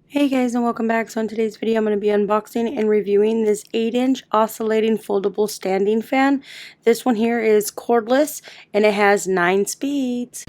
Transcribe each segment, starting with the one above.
Hey guys, and welcome back. So in today's video I'm going to be unboxing and reviewing this 8-inch oscillating foldable standing fan. This one here is cordless and it has 9 speeds.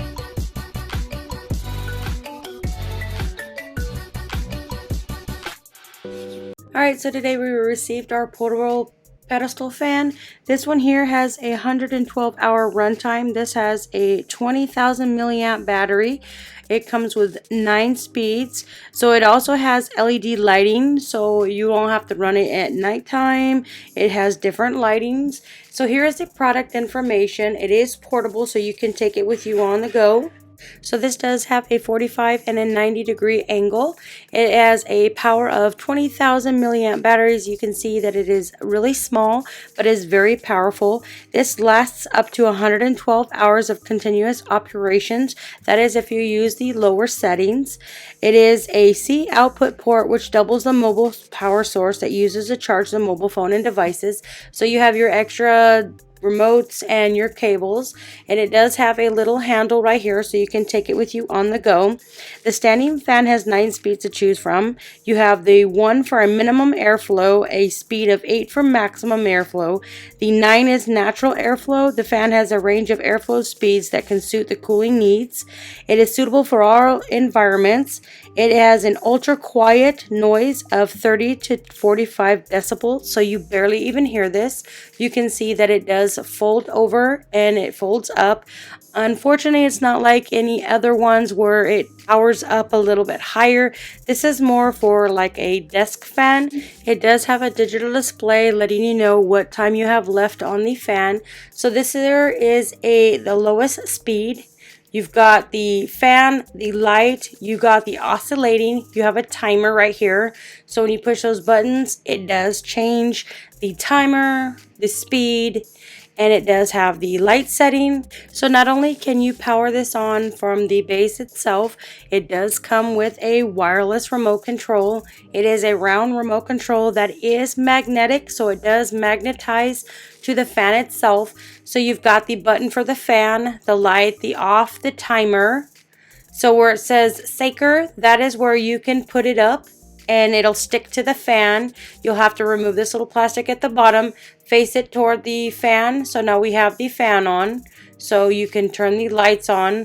Alright, so today we received our portable pedestal fan. This one here has a 112-hour runtime. This has a 20,000 milliamp battery. It comes with 9 speeds. So it also has LED lighting, so you won't have to run it at nighttime. It has different lightings. So here is the product information. It is portable, so you can take it with you on the go. So this does have a 45 and a 90-degree angle. It has a power of 20,000 milliamp batteries. You can see that it is really small, but is very powerful. This lasts up to 112 hours of continuous operations. That is if you use the lower settings. It is a C output port, which doubles the mobile power source that uses to charge the mobile phone and devices. So you have your extra remotes and your cables, and it does have a little handle right here so you can take it with you on the go. The standing fan has 9 speeds to choose from. You have the 1 for a minimum airflow, a speed of 8 for maximum airflow. The 9 is natural airflow. The fan has a range of airflow speeds that can suit the cooling needs. It is suitable for all environments. It has an ultra quiet noise of 30 to 45 decibels, so you barely even hear this. You can see that it does fold over and it folds up. Unfortunately, it's not like any other ones where it powers up a little bit higher. This is more for like a desk fan. It does have a digital display letting you know what time you have left on the fan. So this here is the lowest speed. You've got the fan, the light, you got the oscillating, you have a timer right here. So when you push those buttons, it does change the timer, the speed, and it does have the light setting. So not only can you power this on from the base itself, it does come with a wireless remote control. It is a round remote control that is magnetic, so it does magnetize to the fan itself. So you've got the button for the fan, the light, the off, the timer. So where it says Saker, that is where you can put it up and it'll stick to the fan. You'll have to remove this little plastic at the bottom, face it toward the fan. So now we have the fan on, so you can turn the lights on.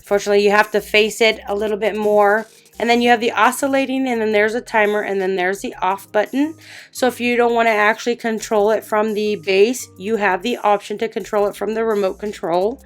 Fortunately, you have to face it a little bit more. And then you have the oscillating, and then there's a timer, and then there's the off button. So if you don't want to actually control it from the base, you have the option to control it from the remote control.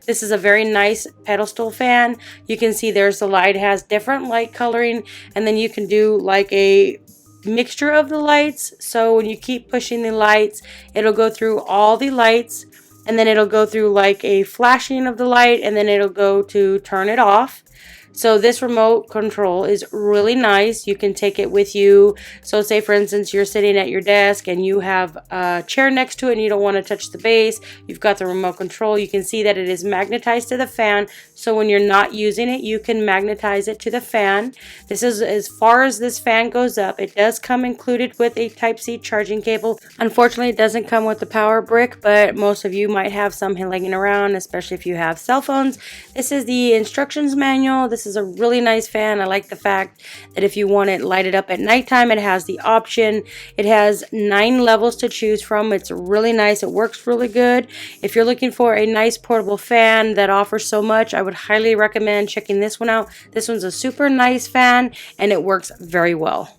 This is a very nice pedestal fan. You can see there's the light. It has different light coloring, and then you can do like a mixture of the lights. So when you keep pushing the lights, it'll go through all the lights, and then it'll go through like a flashing of the light, and then it'll go to turn it off. So this remote control is really nice. You can take it with you. So say for instance you're sitting at your desk and you have a chair next to it and you don't want to touch the base. You've got the remote control. You can see that it is magnetized to the fan. So when you're not using it, you can magnetize it to the fan. This is as far as this fan goes up. It does come included with a Type-C charging cable. Unfortunately, it doesn't come with the power brick, but most of you might have some hanging around, especially if you have cell phones. This is the instructions manual. This is a really nice fan. I like the fact that if you want it lighted up at nighttime, it has the option. It has 9 levels to choose from. It's really nice. It works really good. If you're looking for a nice portable fan that offers so much, I would highly recommend checking this one out. This one's a super nice fan and it works very well.